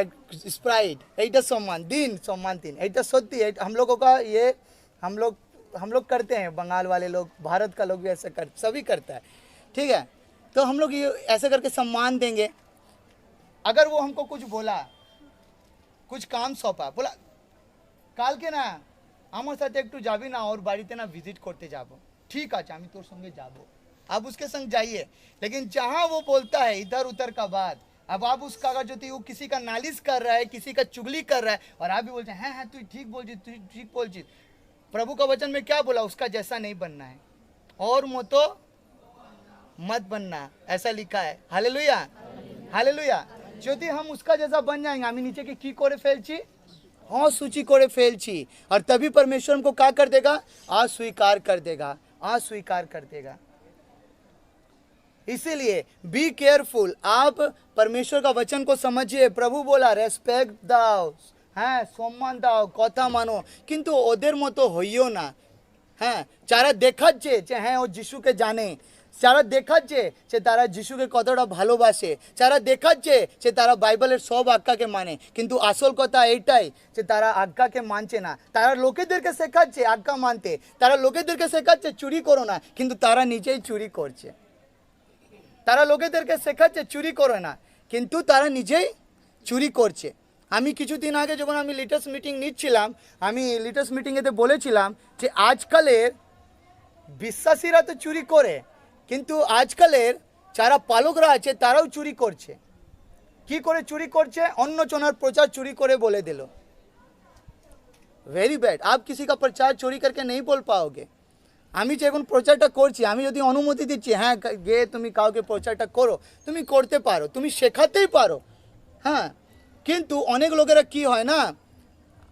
স্প্রাइट, এইটা সম্মান দিন, সম্মান দিন। এইটা সত্যি हम लोगों का ये हम लोग करते हैं, बंगाल वाले लोग, भारत का लोग भी ऐसा कर, सभी करता है, ठीक है। तो हम लोग ये ऐसे करके सम्मान देंगे। अगर वो हमको कुछ बोला, कुछ काम सौंपा, बोला কালকে না আমার সাথে একটু যাবি না और বাড়িতে না ভিজিট করতে যাব, ঠিক আছে আমি তোর সঙ্গে যাব, आप उसके संग जाइए। लेकिन जहाँ वो बोलता है इधर उधर का बात, अब आप उसका अगर जो वो किसी का नालिश कर रहा है, किसी का चुगली कर रहा है और आप भी बोलते हैं हाँ हाँ तू ठीक बोल जी, तू ठीक बोल जी। प्रभु का वचन में क्या बोला, उसका जैसा नहीं बनना है और मोतो मत बनना, ऐसा लिखा है। Hallelujah, hallelujah. যদি हम उसका जैसा बन जाएंगे, আমি নিচেকে কি করে ফেলছি, অসুচি করে ফেলছি, और तभी परमेश्वर हमको क्या कर देगा, अस्वीकार कर देगा, अस्वीकार कर देगा। इसीलिए बी केयरफुल, आप परमेश्वर का वचन को समझिए। प्रभु बोला रेस्पेक्ट दाओ, হ্যাঁ সম্মান দাও, কথা মানো, কিন্তু ওদের মতো হইও না। হ্যাঁ যারা দেখাচ্ছে যে হ্যাঁ ও যিশুকে জানে, যারা দেখাচ্ছে যে তারা যিশুকে কতটা ভালোবাসে, যারা দেখাচ্ছে যে তারা বাইবেলের সব আজ্ঞাকে মানে, কিন্তু আসল কথা এইটাই যে তারা আজ্ঞাকে মানছে না। তারা লোকেদেরকে শেখাচ্ছে আজ্ঞা মানতে, তারা লোকেদেরকে শেখাচ্ছে চুরি করো না, কিন্তু তারা নিজেই চুরি করছে। তারা লোকেদেরকে শেখাচ্ছে চুরি করো না, কিন্তু তারা নিজেই চুরি করছে। আমি কিছুদিন আগে যখন আমি লিটার্স মিটিং নিচ্ছিলাম, আমি লিটার্স মিটিংয়েতে বলেছিলাম যে আজকালের বিশ্বাসীরা তো চুরি করে, কিন্তু আজকালের যারা পালকরা আছে তারাও চুরি করছে। কি করে চুরি করছে, অন্য জনের প্রচার চুরি করে বলে দিল। ভেরি ব্যাড, आप किसी का प्रचार चोरी करके नहीं बोल पाओगे। আমি যে এখন প্রচারটা করছি, আমি যদি অনুমতি দিচ্ছি হ্যাঁ গে তুমি কাউকে প্রচারটা করো, তুমি করতে পারো, তুমি শেখাতেই পারো, হ্যাঁ। কিন্তু অনেক লোকেরা কি হয় না,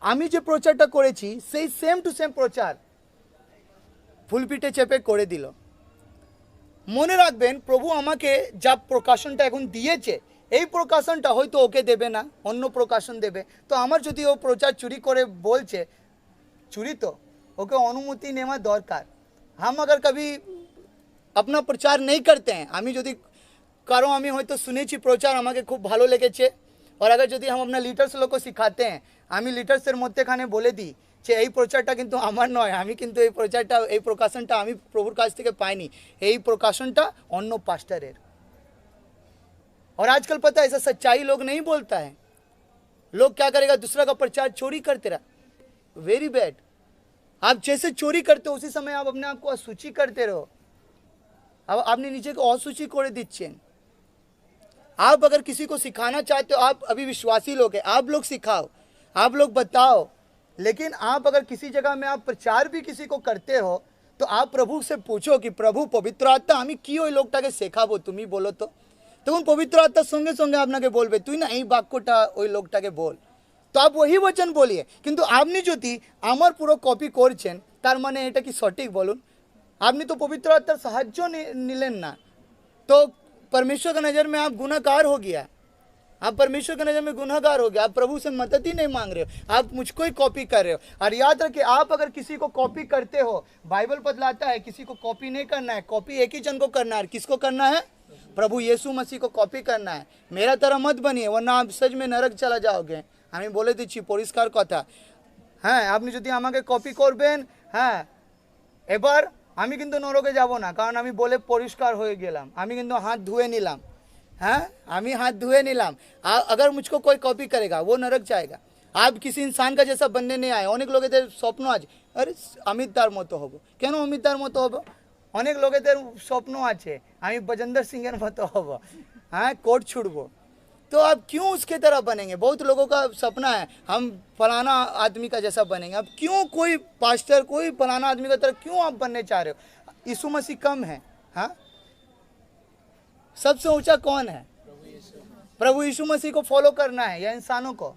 আমি যে প্রচারটা করেছি সেই সেম টু সেম প্রচার ফুলপিটে চেপে করে দিল। মনে রাখবেন প্রভু আমাকে যা প্রকাশনটা এখন দিয়েছে, এই প্রকাশনটা হয়তো ওকে দেবে না, অন্য প্রকাশন দেবে। তো আমার যদি ও প্রচার চুরি করে বলছে, চুরি তো ওকে অনুমতি নেওয়া দরকার। हम अगर कभी अपना प्रचार नहीं करते हैं, আমি যদি কারো আমি হয়তো শুনেছি প্রচার আমাকে খুব ভালো লেগেছে, और अगर যদি हम अपना লিডার্স লোককে শিখাতে हैं, আমি লিডার্সের মধ্যেখানে বলে দিই যে এই প্রচারটা কিন্তু আমার নয়, আমি কিন্তু এই প্রচারটা এই প্রকাশনটা আমি প্রভুর কাছ থেকে পাইনি, এই প্রকাশনটা অন্য পাস্টারের। और आजकल पता है ऐसा सच्चाई लोग नहीं बोलता है, लोग क्या करेगा दूसरा का प्रचार चोरी करते रहा। वेरी बैड, आप जैसे चोरी करते हो उसी समय आप अपने आप को असूची करते रहो। अब आपने नीचे को असूची করে দিচ্ছেন। आप अगर किसी को सिखाना चाहते हो, आप अभी विश्वासी लोग हैं, आप लोग सिखाओ, आप लोग बताओ। लेकिन आप अगर किसी जगह में आप प्रचार भी किसी को करते हो, तो आप प्रभु से पूछो कि प्रभु पवित्र आत्मा আমি কি ওই লোকটাকে শেখাবো, তুমি বলো তো। তখন পবিত্র আত্মার সঙ্গে সঙ্গে আপনাকে বলবে তুই না এই বাক্যটা ওই লোকটাকে বল, তো आप वही वचन बोलिए। কিন্তু আপনি যদি আমার পুরো কপি করছেন, তার মানে এটা কি সঠিক বলুন? আপনি তো পবিত্র আত্মার সাহায্য নিলেন না, तो परमेश्वर की नज़र में आप गुनाहगार हो गया, आप परमेश्वर की नज़र में गुनाहगार हो गया, आप प्रभु से मदद ही नहीं मांग रहे हो, आप मुझको ही कॉपी कर रहे हो। और याद रखिए, आप अगर किसी को कॉपी करते हो, बाइबल बतलाता है किसी को कॉपी नहीं करना है, कॉपी एक ही जन को करना है। किसको करना है? प्रभु यीशु मसीह को कॉपी करना है। मेरा तरह मत बनिए, वरना आप सच में नरक चला जाओगे। আমি বলে দিচ্ছি পরিষ্কার কথা, হ্যাঁ আপনি যদি আমাকে কপি করবেন, হ্যাঁ এবার আমি কিন্তু নরকে যাব না, কারণ আমি বলে পরিষ্কার হয়ে গেলাম, আমি কিন্তু হাত ধুয়ে নিলাম, হ্যাঁ আমি হাত ধুয়ে নিলাম। अगर मुझको कोई कॉपी करेगा वो नरक जाएगा। आप किसी इंसान का जैसा बनने नहीं आए। অনেক লোকেদের স্বপ্ন আছে, আরে অমিতার মতো হব, কেন অমিতার মতো হব? অনেক লোকেদের স্বপ্ন আছে আমি বজেন্দর সিংয়ের মতো হব, হ্যাঁ কোট ছুড়বো। तो आप क्यों उसके तरह बनेंगे? बहुत लोगों का सपना है हम फलाना आदमी का जैसा बनेंगे। अब क्यों कोई पास्टर कोई फलाना आदमी का तरह क्यों आप बनने चाह रहे हो? यीशु मसीह कम है, हाँ सबसे ऊंचा कौन है? प्रभु यीशु मसीह को फॉलो करना है या इंसानों को?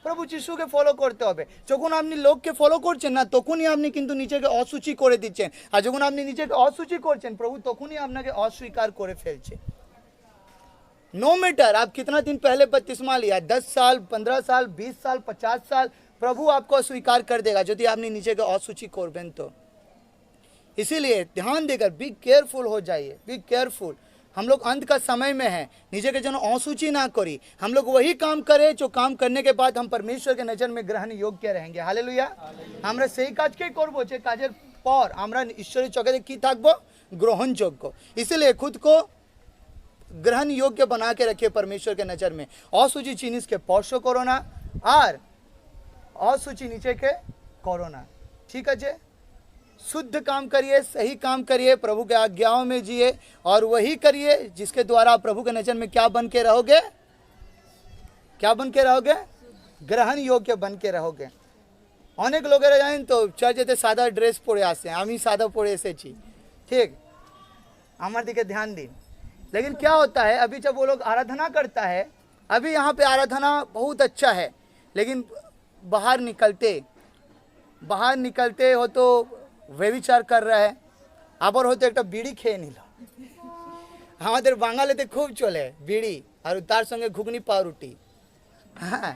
প্রভু যিশুকে ফলো করতে হবে। যখন আপনি লোককে ফলো করছেন না, তখনই আপনি কিন্তু নিজেকে অসুচি করে দিচ্ছেন। আর যখন আপনি নিজেকে অসুচি করছেন, প্রভু তখনই আপনাকে অস্বীকার করে ফেলছে। नो मैटर आप कितना दिन पहले बपतिस्मा लिया, 10 साल 15 साल 20 साल 50 साल, प्रभु आपको अस्वीकार कर देगा যদি আপনি নিজেকে অসুচি করবেন। তো इसीलिए ध्यान देकर बी केयरफुल हो जाइए, बी केयरफुल। हम लोग अंत का समय में हैं, निजे के जन असूची ना करी, हम लोग वही काम करें जो काम करने के बाद हम परमेश्वर के नजर में ग्रहण योग्य रहेंगे। हालेलुया। আমরা সেই কাজকেই করব যে কাজের পর আমরা ঈশ্বরের চোখে কি থাকবো, গ্রহণযোগ্য। इसीलिए खुद को ग्रहण योग्य बना के रखिए परमेश्वर के नजर में। असुचि जिनिस के स्पर्श करो ना और असुचि नीचे के करो ना। ठीक है जी, शुद्ध काम करिए, सही काम करिए, प्रभु के आज्ञाओं में जिए और वही करिए जिसके द्वारा प्रभु के नजर में क्या बन के रहोगे, क्या बन के रहोगे, ग्रहण योग्य बन के रहोगे। অনেক লোকেরা জানেন তো চার্চ যেতে সাদা ড্রেস পরে আসে, আমি সাদা পরে এসেছি, ঠিক, আমার দিকে ध्यान दिन। लेकिन क्या होता है, अभी जब वो लोग आराधना करता है, अभी यहाँ पे आराधना बहुत अच्छा है, लेकिन बाहर निकलते हो तो व्यभिचार कर रहा है, আবার হয়তো একটা বিড়ি খেয়ে নিল। আমাদের বাঙালিতে খুব চলে বিড়ি আর তার সঙ্গে ঘুগনি পাউরুটি। হ্যাঁ,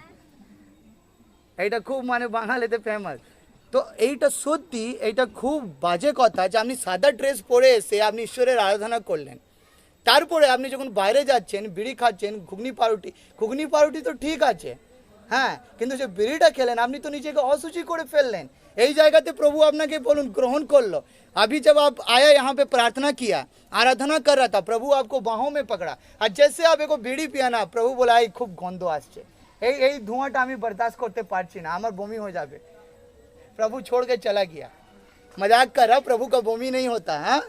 এইটা খুব মানে বাঙালিতে ফেমাস। তো এইটা সত্যি, এইটা খুব বাজে কথা যে আপনি সাদা ড্রেস পরে এসে আপনি ঈশ্বরের আরাধনা করলেন, তারপরে আপনি যখন বাইরে যাচ্ছেন বিড়ি খাচ্ছেন, ঘুগনি পাউরুটি তো ঠিক আছে, হ্যাঁ, কিন্তু যে বিড়িটা খেলেন আপনি তো নিজেকে অসুচি করে ফেললেন। এই জায়গাতে প্রভু আপনাকে বলুন গ্রহণ করলো। अभी जब आप आया यहाँ पे प्रार्थना किया, आराधना कर रहा था, प्रभु आपको बाहों में पकड़ा और जैसे आप एक बीड़ी पिया ना, प्रभु बोला এই খুব গন্ধ আসছে, এই ধোঁয়াটা আমি बर्दाश्त করতে পারছি না, আমার বমি हो जाবে। प्रभु छोड़ के चला गया। मजाक कर रहा, प्रभु का বমি नहीं होता। হ্যাঁ,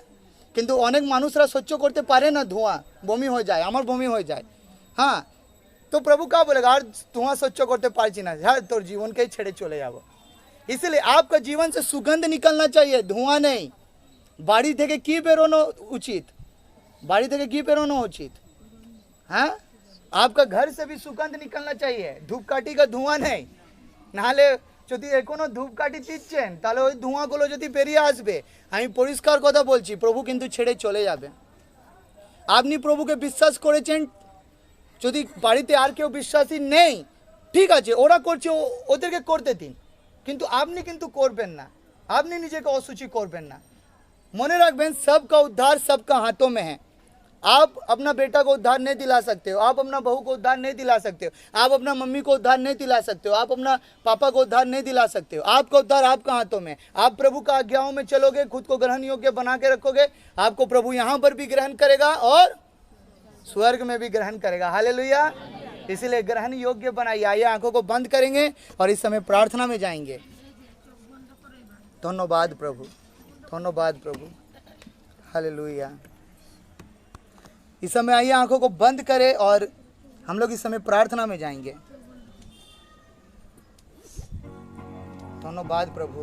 কিন্তু অনেক মানুষরা সহ্য করতে পারে না ধোঁয়া, বমি হয়ে যায়, আমার বমি হয়ে যায়। হ্যাঁ, তো প্রভু কা বলেगा আর ধোঁয়া সহ্য করতে পারছি না, হ্যাঁ তোর জীবনকেই ছেড়ে চলে যাব। इसलिए आपका जीवन से सुगंध निकलना चाहिए, धुआं नहीं। बाड़ी থেকে কি বেরোনো উচিত, बाड़ी থেকে কি বেরোনো উচিত, হ্যাঁ, आपका घर से भी सुगंध निकलना चाहिए, धूपकाठी का धुआं नहीं। নাহলে যদি এখনো ধূপকাঠি দিচ্ছেন তাহলে ওই ধোঁয়াগুলো যদি বেরিয়ে আসবে, আমি পরিষ্কার কথা বলছি, প্রভু কিন্তু ছেড়ে চলে যাবে। আপনি প্রভুকে বিশ্বাস করেছেন, যদি বাড়িতে আর কেউ বিশ্বাসী নেই, ঠিক আছে, ওরা করছে, ওদেরকে করতে দিন, কিন্তু আপনি কিন্তু করবেন না, আপনি নিজেকে অসুচি করবেন না। মনে রাখবেন सबका उद्धार सबका हाथों में है। आप अपना बेटा को उद्धार नहीं दिला सकते हो, आप अपना बहू को उद्धार नहीं दिला सकते हो, आप अपना मम्मी को उद्धार नहीं दिला सकते हो, आप अपना पापा को उद्धार नहीं दिला सकते हो। आपका उद्धार आपका हाथों में। आप प्रभु का आज्ञाओं में चलोगे, खुद को ग्रहण योग्य बना के रखोगे, आपको प्रभु यहाँ पर भी ग्रहण करेगा और स्वर्ग में भी ग्रहण करेगा। हालेलुया। इसलिए ग्रहण योग्य बनाइए। आइए आंखों को बंद करेंगे और इस समय प्रार्थना में जाएंगे। धन्यवाद प्रभु, धन्यवाद प्रभु, हालेलुया। इस समय आइए आंखों को बंद करें और हम लोग इस समय प्रार्थना में जाएंगे। धन्यवाद प्रभु।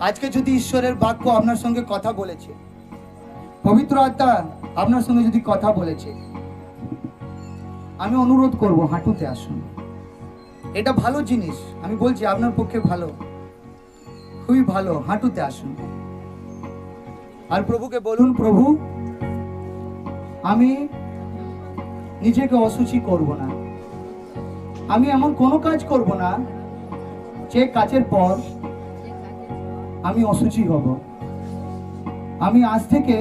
আজকে যদি ঈশ্বরের বাক্য আপনার সঙ্গে কথা বলেছে, পবিত্র আত্মা আপনার সঙ্গে যদি কথা বলেছে, আমি অনুরোধ করব হাঁটুতে আসুন। এটা ভালো জিনিস, আমি বলছি আপনার পক্ষে ভালো, খুবই ভালো। হাঁটুতে আসুন আর প্রভুকে বলুন, প্রভু আমি নিজেকে অসুচি করব না, আমি এমন কোনো কাজ করব না যে কাজের পর আমি অসুচি হব। আমি আজ থেকে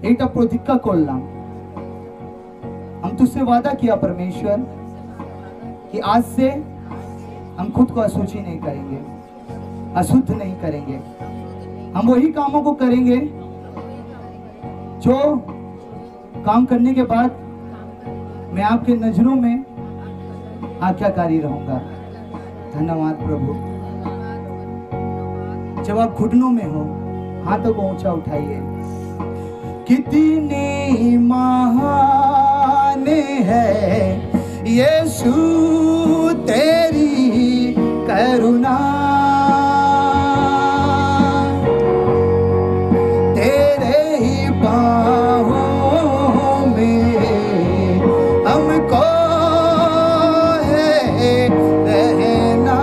এটা প্রতিজ্ঞা করলাম, हम तुझसे वादा किया परमेश्वर कि आज से हम खुद को अशुचि नहीं करेंगे, अशुद्ध नहीं करेंगे। हम वही कामों को करेंगे जो काम करने के बाद मैं आपके नजरों में आज्ञाकारी रहूंगा। धन्यवाद प्रभु। जब आप घुटनों में हो, हाथों को ऊंचा उठाइए। कितनी महान है यीशु तेरी करुणा, तेरे ही बाहों में हमको है रहना।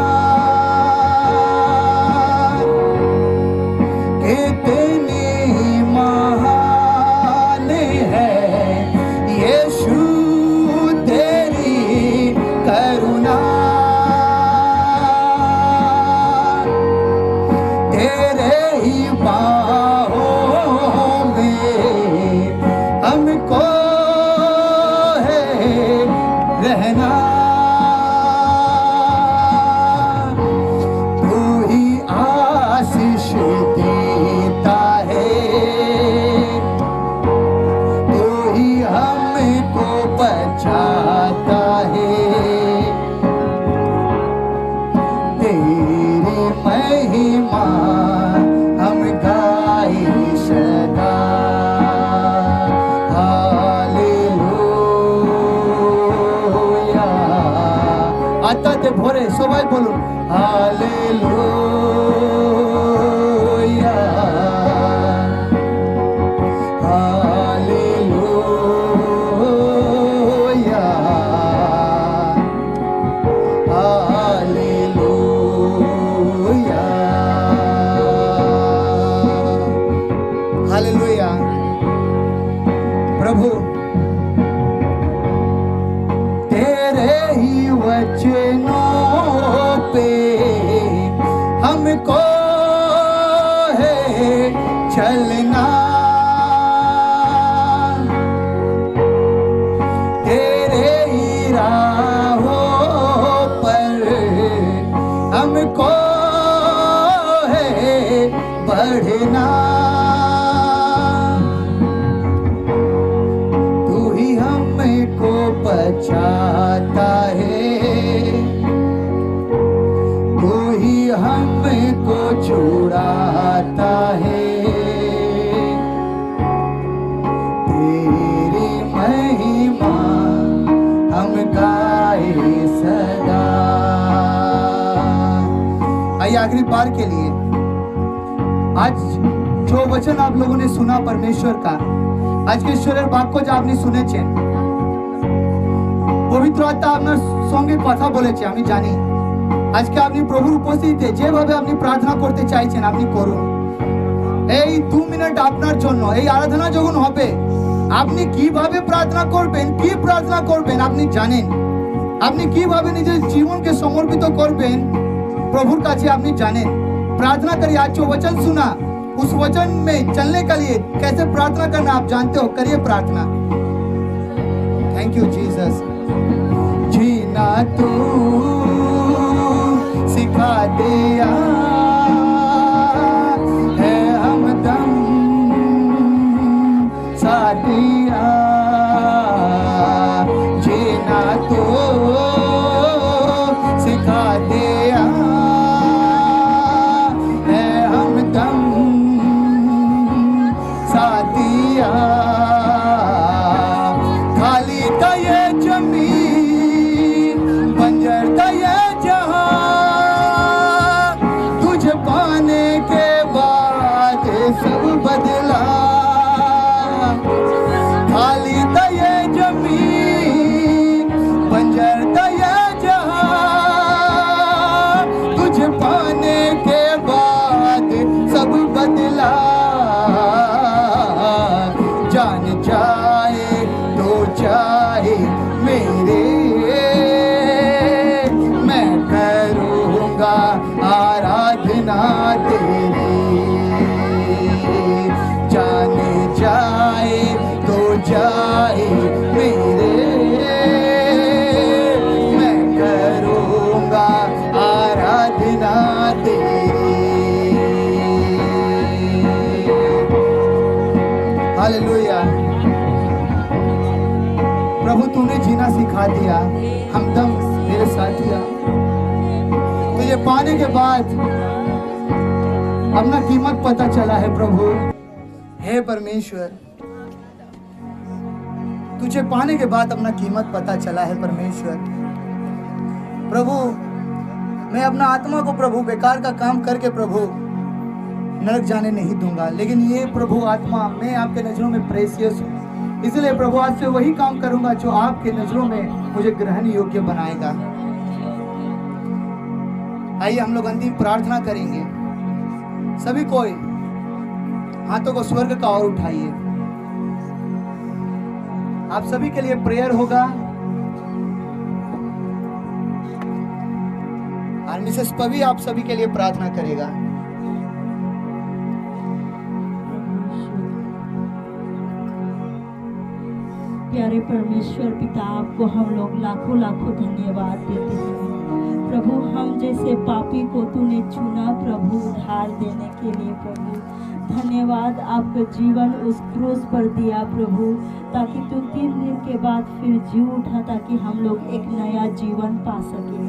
प्रभु तेरे ही वचनों पे हमको है चलना, तेरे ही राहों पर हमको है बढ़ना। तू ही हमको बचाता है, तू ही हमको छुड़ाता है, तेरी महिमा हम गाए सदा। आइए आखिरी बार के लिए आज जो वचन आप लोगों ने सुना परमेश्वर का, आज के ঈশ্বরের বাক্য যা আপনি শুনেছেন, পবিত্র আত্মা আপনার সঙ্গে কথা বলেছে আমি জানি। আজকে আপনি প্রভুর উপস্থিতিতে যেভাবে আপনি প্রার্থনা করতে চাইছেন আপনি করুন। এই 2 মিনিট আপনার জন্য। এই আরাধনা যখন হবে আপনি কিভাবে প্রার্থনা করবেন, কি প্রার্থনা করবেন আপনি জানেন। আপনি কিভাবে নিজের জীবনকে সমর্পিত করবেন প্রভুর কাছে আপনি জানেন। प्रार्थना करिए। आज जो वचन सुना उस वचन में चलने के लिए कैसे प्रार्थना करना आप जानते हो, करिए प्रार्थना। Thank you Jesus. जीना तू सिखा दिया है, हमदम साथिया। जीना तू सिखा दिया साथिया। खाली था ये जमीन, बंजर था ये जहां, तुझे पाने के बाद सब बदला। खाली था ये जमीन, बंजर था ये जहां, तुझे पाने के बाद सब बदला। जान जाए तो चाहे मेरे, मैं करूँगा आराधना तेरी। जान जाए तो जाए मेरे, मैं करूँगा आराधना तेरी। हालेलुया। प्रभु तूने जीना सिखा दिया, हमदम मेरे साथिया। तो ये पाने के बाद अपना कीमत पता चला है प्रभु। हे परमेश्वर, तुझे पाने के बाद अपना कीमत पता चला है परमेश्वर। प्रभु मैं अपना आत्मा को प्रभु बेकार का काम करके प्रभु नरक जाने नहीं दूंगा, लेकिन ये प्रभु आत्मा मैं आपके नजरों में प्रेसियस हूँ, इसलिए प्रभु आज से वही काम करूंगा जो आपके नजरों में मुझे ग्रहण योग्य बनाएगा। आइए हम लोग अंतिम प्रार्थना करेंगे। सभी कोई हाथों को स्वर्ग का ओर उठाइए। आप सभी के लिए प्रेयर होगा और मिसेस पवी आप सभी के लिए प्रार्थना करेगा। प्यारे परमेश्वर पिता, आपको हम लोग लाखों लाखों धन्यवाद देते हैं प्रभु। हम जैसे पापी को तूने चुना प्रभु उद्धार देने के लिए प्रभु। धन्यवाद, आपका जीवन उस क्रूस पर दिया प्रभु, ताकि तू 3 दिन के बाद फिर जी उठा, ताकि हम लोग एक नया जीवन पा सके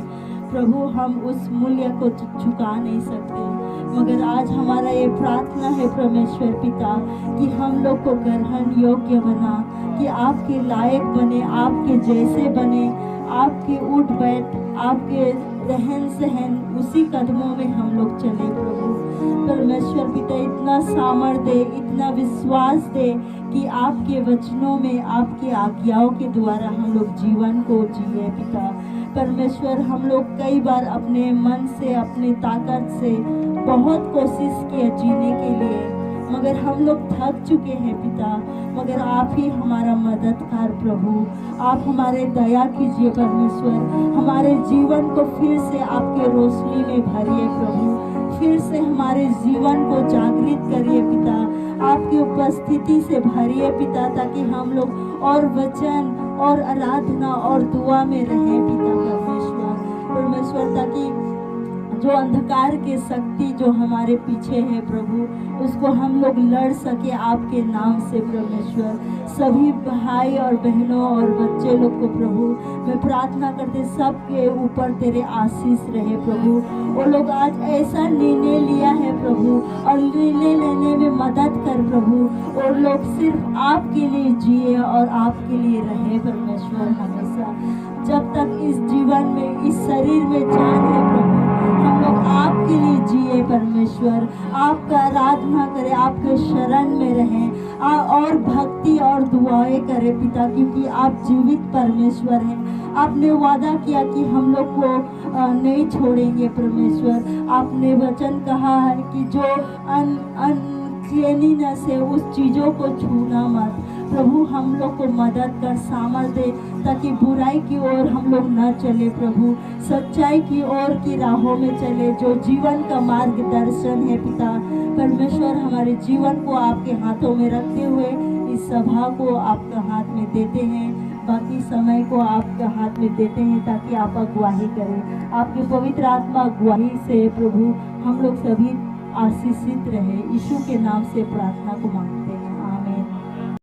प्रभु। हम उस मूल्य को चुका नहीं सकते, मगर आज हमारा ये प्रार्थना है परमेश्वर पिता कि हम लोग को ग्रहण योग्य बना, कि आपके लायक बने, आपके जैसे बने, आपके उठ बैठ, आपके रहन सहन उसी कदमों में हम लोग चले प्रभु। परमेश्वर पिता इतना सामर्थ्य दे, इतना विश्वास दे कि आपके वचनों में, आपके आज्ञाओं के द्वारा हम लोग जीवन को जिए पिता। परमेश्वर हम लोग कई बार अपने मन से, अपनी ताकत से बहुत कोशिश किए जीने के लिए, मगर हम लोग थक चुके हैं पिता, मगर आप ही हमारा मददगार प्रभु। आप हमारे दया कीजिए परमेश्वर, हमारे जीवन को फिर से आपके रोशनी में भरिए प्रभु, फिर से हमारे जीवन को जागृत करिए पिता, आपकी उपस्थिति से भरिए पिता, ताकि हम लोग और वचन और आराधना और दुआ में रहें पिता परमेश्वर, ताकि जो अंधकार के शक्ति जो हमारे पीछे है प्रभु, उसको हम लोग लड़ सके आपके नाम से परमेश्वर। सभी भाई और बहनों और बच्चे लोग को प्रभु मैं प्रार्थना करते सबके ऊपर तेरे आशीष रहे प्रभु। वो लोग आज ऐसा निर्णय लिया है प्रभु, और निर्णय लेने में मदद कर प्रभु। वो लोग सिर्फ आपके लिए जिए और आपके लिए रहे परमेश्वर हमेशा। जब तक इस जीवन में, इस शरीर में जान है प्रभु, हम लोग आपके लिए जिए परमेश्वर, आपका आराधना करें, आपके शरण में रहें और भक्ति और दुआएं करें पिता, क्योंकि आप जीवित परमेश्वर हैं। आपने वादा किया कि हम लोग को नहीं छोड़ेंगे परमेश्वर। आपने वचन कहा है कि जो अनक्लीननेस है उस चीज़ों को छूना मत प्रभु। हम लोग को मदद कर, सामर्थ दे, ताकि बुराई की ओर हम लोग न चले प्रभु, सच्चाई की ओर की राहों में चले, जो जीवन का मार्गदर्शन है पिता परमेश्वर। हमारे जीवन को आपके हाथों में रखते हुए इस सभा को आपके हाथ में देते हैं, बाकी समय को आपके हाथ में देते हैं, ताकि आप अगुवाही करें। आपके पवित्र आत्मा अगुवाही से प्रभु हम लोग सभी आशीषित रहे। यीशु के नाम से प्रार्थना को मांगते हैं।